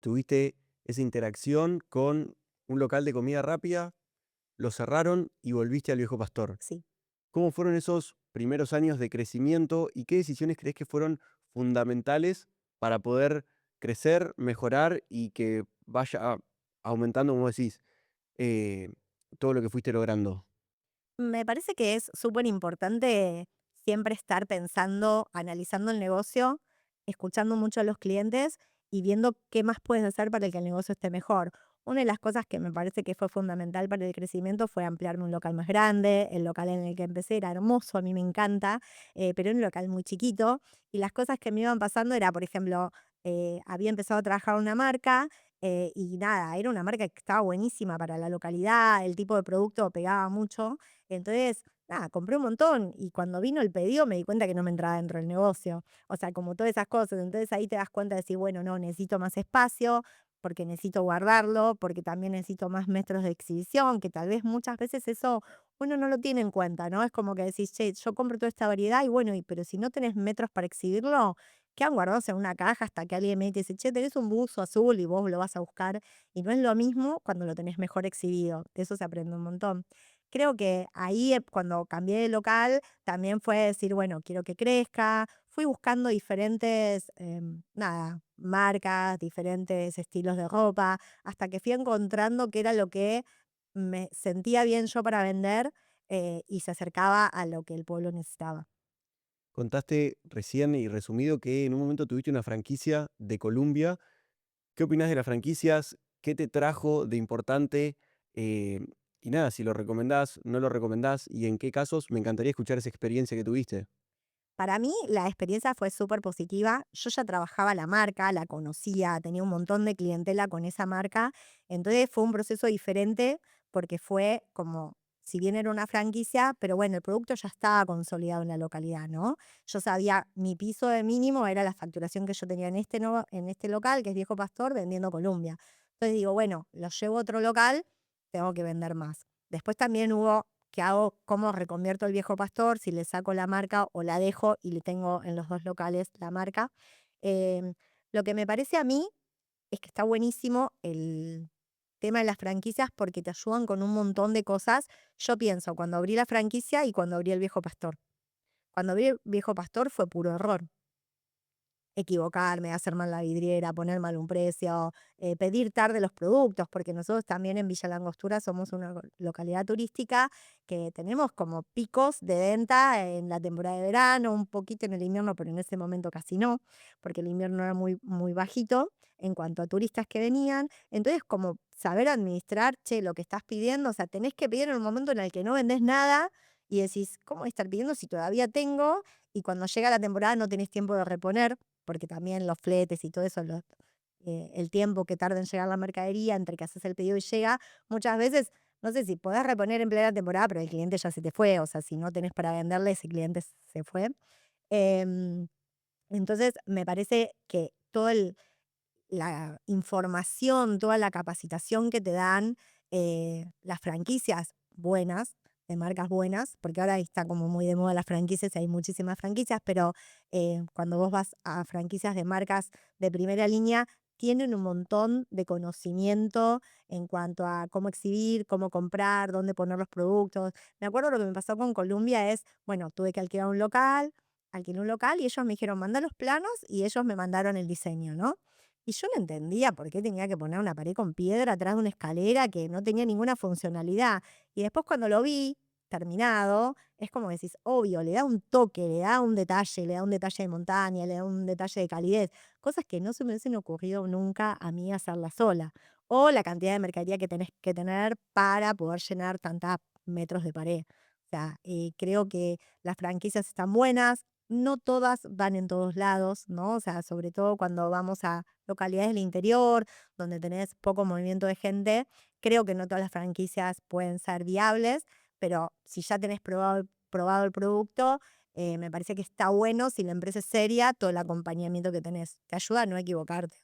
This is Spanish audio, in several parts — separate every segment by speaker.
Speaker 1: tuviste esa interacción con un local de comida rápida, lo cerraron y volviste al Viejo Pastor.
Speaker 2: Sí.
Speaker 1: ¿Cómo fueron esos primeros años de crecimiento y qué decisiones crees que fueron fundamentales para poder crecer, mejorar y que vaya aumentando, como decís, eh, todo lo que fuiste logrando?
Speaker 2: Me parece que es súper importante siempre estar pensando, analizando el negocio, escuchando mucho a los clientes y viendo qué más puedes hacer para que el negocio esté mejor. Una de las cosas que me parece que fue fundamental para el crecimiento fue ampliarme un local más grande. El local en el que empecé era hermoso, a mí me encanta, pero era un local muy chiquito. Y las cosas que me iban pasando era, por ejemplo, había empezado a trabajar una marca y nada, era una marca que estaba buenísima para la localidad, el tipo de producto pegaba mucho. Entonces, nada, compré un montón y cuando vino el pedido me di cuenta que no me entraba dentro del negocio. O sea, como todas esas cosas. Entonces ahí te das cuenta de decir, bueno, no, necesito más espacio, porque necesito guardarlo, porque también necesito más metros de exhibición, que tal vez muchas veces eso uno no lo tiene en cuenta, ¿no? Es como que decís, che, yo compro toda esta variedad y bueno, pero si no tenés metros para exhibirlo, quedan guardados en una caja hasta que alguien me dice, che, tenés un buzo azul y vos lo vas a buscar. Y no es lo mismo cuando lo tenés mejor exhibido. De eso se aprende un montón. Creo que ahí, cuando cambié de local, también fue decir, bueno, quiero que crezca. Fui buscando diferentes, nada, marcas, diferentes estilos de ropa, hasta que fui encontrando qué era lo que me sentía bien yo para vender, y se acercaba a lo que el pueblo necesitaba.
Speaker 1: Contaste recién y resumido que en un momento tuviste una franquicia de Columbia. ¿Qué opinás de las franquicias? ¿Qué te trajo de importante? Eh, y nada, si lo recomendás, no lo recomendás y en qué casos, me encantaría escuchar esa experiencia que tuviste.
Speaker 2: Para mí la experiencia fue súper positiva. Yo ya trabajaba la marca, la conocía, tenía un montón de clientela con esa marca. Entonces fue un proceso diferente porque fue como, si bien era una franquicia, pero bueno, el producto ya estaba consolidado en la localidad, ¿no? Yo sabía, mi piso de mínimo era la facturación que yo tenía en este, en este local, que es Viejo Pastor, vendiendo Columbia. Entonces digo, bueno, lo llevo a otro local, tengo que vender más. Después también hubo, ¿qué hago? ¿Cómo reconvierto el Viejo Pastor? Si le saco la marca o la dejo y le tengo en los dos locales la marca. Em, lo que me parece a mí es que está buenísimo el tema de las franquicias porque te ayudan con un montón de cosas. Yo pienso cuando abrí la franquicia y cuando abrí el Viejo Pastor. Cuando abrí el Viejo Pastor fue puro error. Equivocarme, hacer mal la vidriera, poner mal un precio, pedir tarde los productos, porque nosotros también en Villa Langostura somos una localidad turística que tenemos como picos de venta en la temporada de verano, un poquito en el invierno, pero en ese momento casi no, porque el invierno era muy, muy bajito en cuanto a turistas que venían. Entonces, como saber administrar, che, lo que estás pidiendo, o sea, tenés que pedir en un momento en el que no vendés nada y decís, ¿cómo voy a estar pidiendo si todavía tengo? Y cuando llega la temporada no tenés tiempo de reponer porque también los fletes y todo eso, el tiempo que tarda en llegar la mercadería entre que haces el pedido y llega, muchas veces, no sé si podés reponer en plena temporada, pero el cliente ya se te fue, o sea, si no tenés para venderle, ese cliente se fue. Em, entonces, me parece que toda la información, toda la capacitación que te dan las franquicias buenas, de marcas buenas, porque ahora está como muy de moda las franquicias y hay muchísimas franquicias, pero cuando vos vas a franquicias de marcas de primera línea, tienen un montón de conocimiento en cuanto a cómo exhibir, cómo comprar, dónde poner los productos. Me acuerdo lo que me pasó con Columbia es, bueno, tuve que alquilar un local, alquilé un local y ellos me dijeron, manda los planos y ellos me mandaron el diseño, ¿no? Y yo no entendía por qué tenía que poner una pared con piedra atrás de una escalera que no tenía ninguna funcionalidad. Y después cuando lo vi terminado, es como decís, obvio, le da un toque, le da un detalle de montaña, le da un detalle de calidez, cosas que no se me hubiesen ocurrido nunca a mí hacerla sola. O la cantidad de mercadería que tenés que tener para poder llenar tantos metros de pared. O sea, creo que las franquicias están buenas, no todas van en todos lados, ¿no? O sea, sobre todo cuando vamos a localidades del interior, donde tenés poco movimiento de gente, creo que no todas las franquicias pueden ser viables, pero si ya tenés probado el producto, me parece que está bueno si la empresa es seria, todo el acompañamiento que tenés. Te ayuda a no equivocarte.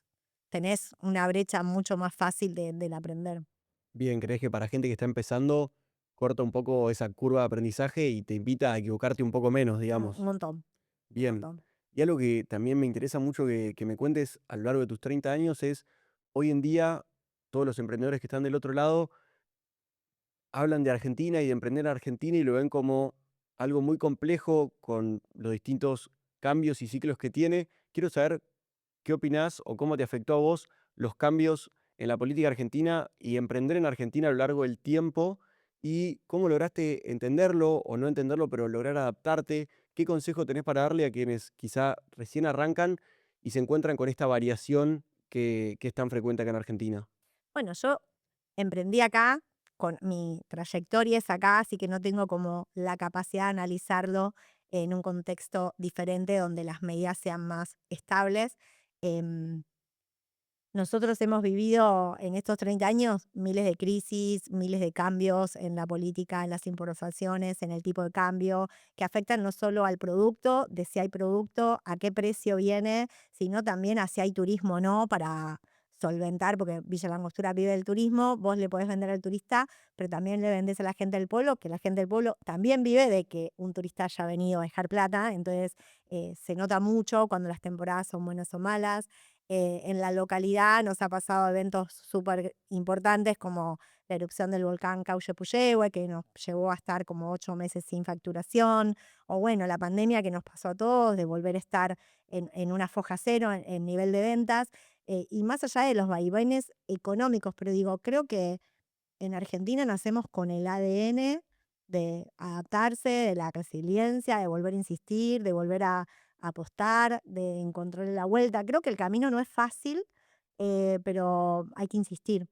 Speaker 2: Tenés una brecha mucho más fácil del aprender.
Speaker 1: Bien, ¿crees que para gente que está empezando corta un poco esa curva de aprendizaje y te invita a equivocarte un poco menos,
Speaker 2: Un
Speaker 1: digamos?
Speaker 2: montón, un
Speaker 1: Bien.
Speaker 2: montón.
Speaker 1: Y algo que también me interesa mucho que me cuentes a lo largo de tus 30 años es hoy en día todos los emprendedores que están del otro lado hablan de Argentina y de emprender en Argentina y lo ven como algo muy complejo con los distintos cambios y ciclos que tiene. Quiero saber qué opinás o cómo te afectó a vos los cambios en la política argentina y emprender en Argentina a lo largo del tiempo y cómo lograste entenderlo o no entenderlo, pero lograr adaptarte. ¿Qué consejo tenés para darle a quienes quizá recién arrancan y se encuentran con esta variación que es tan frecuente acá en Argentina?
Speaker 2: Bueno, yo emprendí acá, con mi trayectoria es acá, así que no tengo como la capacidad de analizarlo en un contexto diferente donde las medidas sean más estables. Em, Nosotros hemos vivido en estos 30 años miles de crisis, miles de cambios en la política, en las importaciones, en el tipo de cambio, que afectan no solo al producto, de si hay producto, a qué precio viene, sino también a si hay turismo o no para solventar, porque Villa Langostura vive del turismo, vos le podés vender al turista, pero también le vendés a la gente del pueblo, que la gente del pueblo también vive de que un turista haya venido a dejar plata, entonces se nota mucho cuando las temporadas son buenas o malas. En la localidad nos ha pasado eventos súper importantes como la erupción del volcán Cauche-Puyehue, que nos llevó a estar como 8 meses sin facturación, o bueno, la pandemia que nos pasó a todos, de volver a estar en una foja cero en nivel de ventas, y más allá de los vaivenes económicos, pero digo, creo que en Argentina nacemos con el ADN de adaptarse, de la resiliencia, de volver a insistir, de volver a apostar, de encontrar la vuelta. Creo que el camino no es fácil, pero hay que insistir.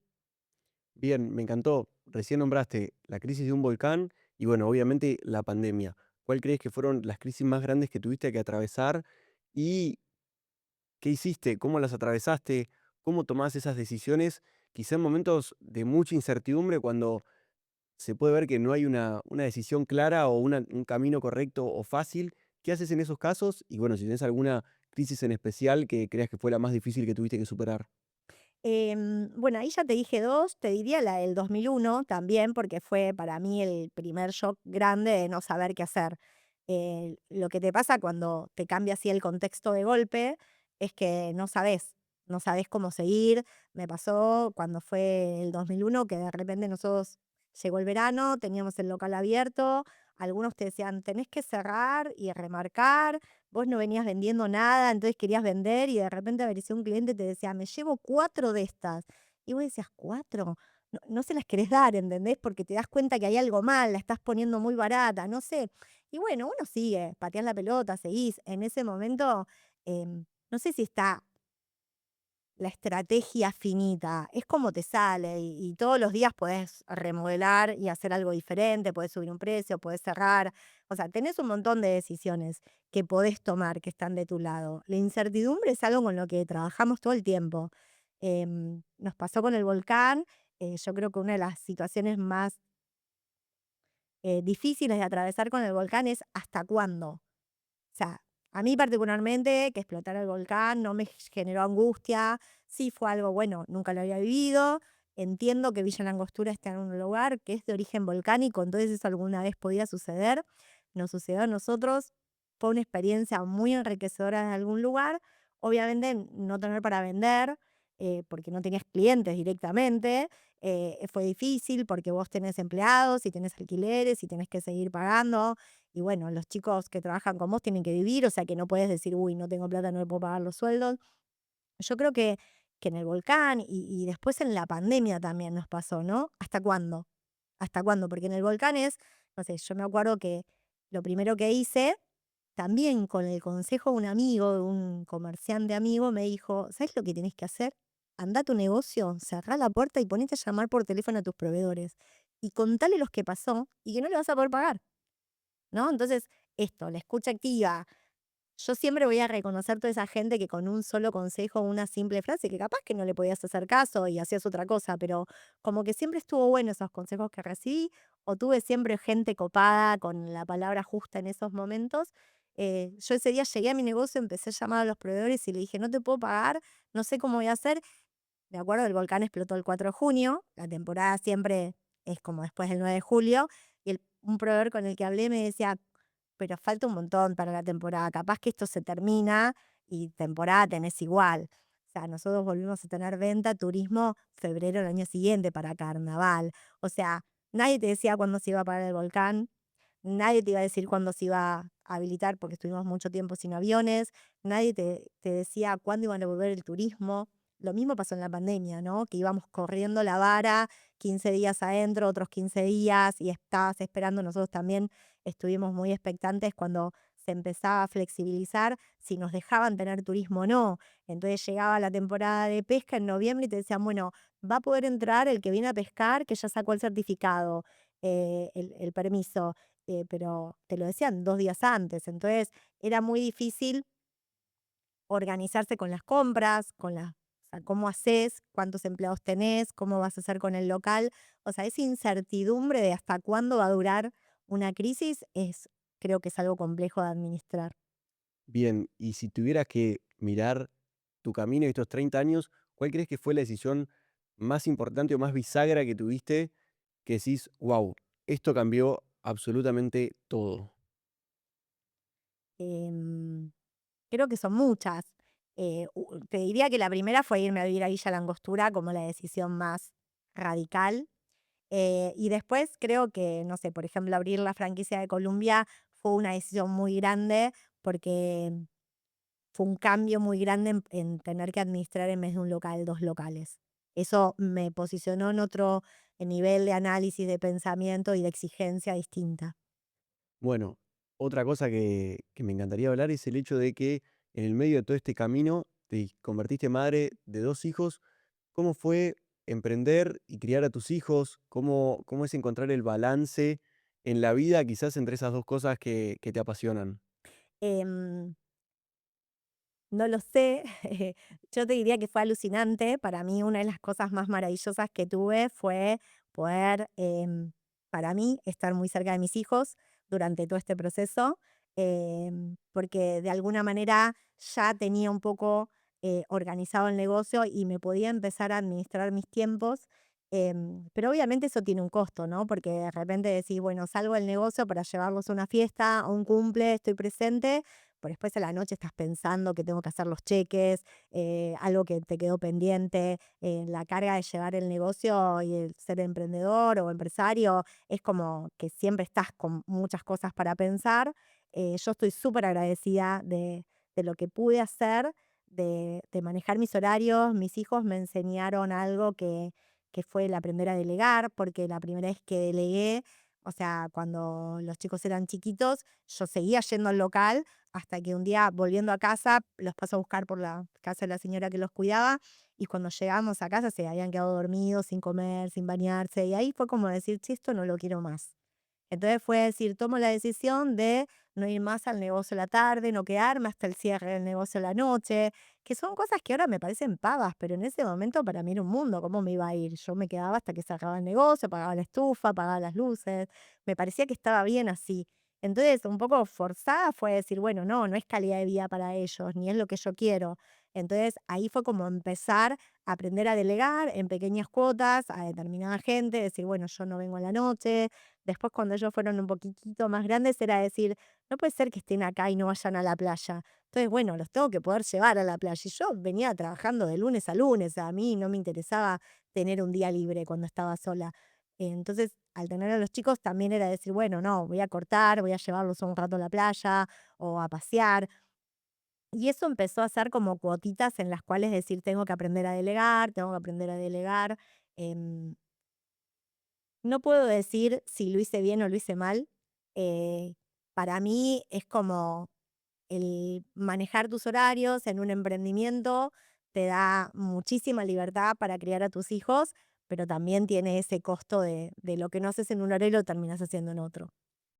Speaker 1: Bien, me encantó. Recién nombraste la crisis de un volcán y bueno, obviamente la pandemia. ¿Cuál crees que fueron las crisis más grandes que tuviste que atravesar y qué hiciste? ¿Cómo las atravesaste? ¿Cómo tomás esas decisiones? Quizá en momentos de mucha incertidumbre, cuando se puede ver que no hay una decisión clara o un camino correcto o fácil. ¿Qué haces en esos casos? Y bueno, si tienes alguna crisis en especial que creas que fue la más difícil que tuviste que superar.
Speaker 2: Bueno, ahí ya te dije dos, te diría la del 2001 también, porque fue para mí el primer shock grande de no saber qué hacer. Lo que te pasa cuando te cambia así el contexto de golpe es que no sabes cómo seguir. Me pasó cuando fue el 2001 que de repente nosotros llegó el verano, teníamos el local abierto, algunos te decían, tenés que cerrar y remarcar, vos no venías vendiendo nada, entonces querías vender y de repente apareció un cliente y te decía, me llevo 4 de estas. Y vos decías, ¿4? No, no se las querés dar, ¿entendés? Porque te das cuenta que hay algo mal, la estás poniendo muy barata, no sé. Y bueno, uno sigue, pateás la pelota, seguís. En ese momento, no sé si está la estrategia finita, es como te sale y todos los días podés remodelar y hacer algo diferente, podés subir un precio, podés cerrar, o sea, tenés un montón de decisiones que podés tomar que están de tu lado. La incertidumbre es algo con lo que trabajamos todo el tiempo. Nos pasó con el volcán, yo creo que una de las situaciones más difíciles de atravesar con el volcán es hasta cuándo. O sea, a mí particularmente, que explotara el volcán no me generó angustia, sí fue algo bueno, nunca lo había vivido. Entiendo que Villa Langostura está en un lugar que es de origen volcánico, entonces eso alguna vez podía suceder. Nos sucedió a nosotros, fue una experiencia muy enriquecedora en algún lugar. Obviamente no tener para vender, porque no tenías clientes directamente, fue difícil porque vos tenés empleados y tenés alquileres y tenés que seguir pagando. Y bueno, los chicos que trabajan con vos tienen que vivir, o sea que no puedes decir, uy, no tengo plata, no le puedo pagar los sueldos. Yo creo que en el volcán y después en la pandemia también nos pasó, ¿no? ¿Hasta cuándo? ¿Hasta cuándo? Porque en el volcán es, no sé, yo me acuerdo que lo primero que hice, también con el consejo de un amigo, de un comerciante amigo, me dijo, ¿sabes lo que tenés que hacer? Andá a tu negocio, cerrá la puerta y ponete a llamar por teléfono a tus proveedores. Y contale los que pasó y que no le vas a poder pagar. ¿No? Entonces, esto, la escucha activa. Yo siempre voy a reconocer toda esa gente que con un solo consejo, una simple frase, que capaz que no le podías hacer caso y hacías otra cosa, pero como que siempre estuvo bueno esos consejos que recibí, o tuve siempre gente copada con la palabra justa en esos momentos. Yo ese día llegué a mi negocio, empecé a llamar a los proveedores y le dije, no te puedo pagar, no sé cómo voy a hacer. Me acuerdo, el volcán explotó el 4 de junio, la temporada siempre es como después del 9 de julio, y un proveedor con el que hablé me decía, pero falta un montón para la temporada, capaz que esto se termina y temporada tenés igual. sea, nosotros volvimos a tener venta, turismo, febrero del año siguiente para carnaval. O sea, nadie te decía cuándo se iba a parar el volcán, nadie te iba a decir cuándo se iba a habilitar porque estuvimos mucho tiempo sin aviones, nadie te decía cuándo iban a volver el turismo. Lo mismo pasó en la pandemia, ¿no? Que íbamos corriendo la vara, 15 días adentro, otros 15 días, y estabas esperando. Nosotros también estuvimos muy expectantes cuando se empezaba a flexibilizar si nos dejaban tener turismo o no. Entonces llegaba la temporada de pesca en noviembre y te decían, bueno, va a poder entrar el que viene a pescar, que ya sacó el certificado, el permiso, pero te lo decían 2 días antes. Entonces era muy difícil organizarse con las compras, o sea, cómo haces, cuántos empleados tenés, cómo vas a hacer con el local. O sea, esa incertidumbre de hasta cuándo va a durar una crisis creo que es algo complejo de administrar.
Speaker 1: Bien, y si tuvieras que mirar tu camino y estos 30 años, ¿cuál crees que fue la decisión más importante o más bisagra que tuviste que decís, wow, esto cambió absolutamente todo?
Speaker 2: Em, Creo que son muchas. Te diría que la primera fue irme a vivir a Villa Langostura como la decisión más radical. Y después creo que, no sé, por ejemplo, abrir la franquicia de Columbia fue una decisión muy grande porque fue un cambio muy grande en tener que administrar en vez de un local, 2 locales. Eso me posicionó en otro nivel de análisis, de pensamiento y de exigencia distinta.
Speaker 1: Bueno, otra cosa que me encantaría hablar es el hecho de que en el medio de todo este camino te convertiste madre de 2 hijos. ¿Cómo fue emprender y criar a tus hijos? ¿Cómo es encontrar el balance en la vida, quizás entre esas 2 cosas que te apasionan?
Speaker 2: Em, No lo sé, yo te diría que fue alucinante. Para mí, una de las cosas más maravillosas que tuve fue poder, para mí, estar muy cerca de mis hijos durante todo este proceso, porque de alguna manera ya tenía un poco organizado el negocio y me podía empezar a administrar mis tiempos. Pero obviamente eso tiene un costo, ¿no? Porque de repente decís, bueno, salgo del negocio para llevarlos a una fiesta, a un cumple, estoy presente, pero después a la noche estás pensando que tengo que hacer los cheques, algo que te quedó pendiente, la carga de llevar el negocio y el ser emprendedor o empresario es como que siempre estás con muchas cosas para pensar. Yo estoy súper agradecida de lo que pude hacer, de manejar mis horarios. Mis hijos me enseñaron algo que fue el aprender a delegar, porque la primera vez que delegué, o sea, cuando los chicos eran chiquitos, yo seguía yendo al local hasta que un día, volviendo a casa, los paso a buscar por la casa de la señora que los cuidaba, y cuando llegamos a casa se habían quedado dormidos, sin comer, sin bañarse, y ahí fue como decir: "Che, esto no lo quiero más". Entonces fue decir, tomo la decisión de no ir más al negocio a la tarde, no quedarme hasta el cierre del negocio a la noche, que son cosas que ahora me parecen pavas, pero en ese momento para mí era un mundo. ¿Cómo me iba a ir? Yo me quedaba hasta que cerraba el negocio, apagaba la estufa, apagaba las luces, me parecía que estaba bien así. Entonces, un poco forzada fue decir, bueno, no, no es calidad de vida para ellos, ni es lo que yo quiero. Entonces, ahí fue como empezar a aprender a delegar en pequeñas cuotas a determinada gente, decir, bueno, yo no vengo a la noche. Después, cuando ellos fueron un poquitito más grandes, era decir, no puede ser que estén acá y no vayan a la playa. Entonces, bueno, los tengo que poder llevar a la playa. Y yo venía trabajando de lunes a lunes, a mí no me interesaba tener un día libre cuando estaba sola. Entonces, al tener a los chicos también era decir, bueno, no, voy a cortar, voy a llevarlos un rato a la playa o a pasear. Y eso empezó a ser como cuotitas en las cuales decir, tengo que aprender a delegar, tengo que aprender a delegar. em, no puedo decir si lo hice bien o lo hice mal. eh, para mí es como el manejar tus horarios en un emprendimiento te da muchísima libertad para criar a tus hijos, pero también tiene ese costo de lo que no haces en un horario lo terminas haciendo en otro.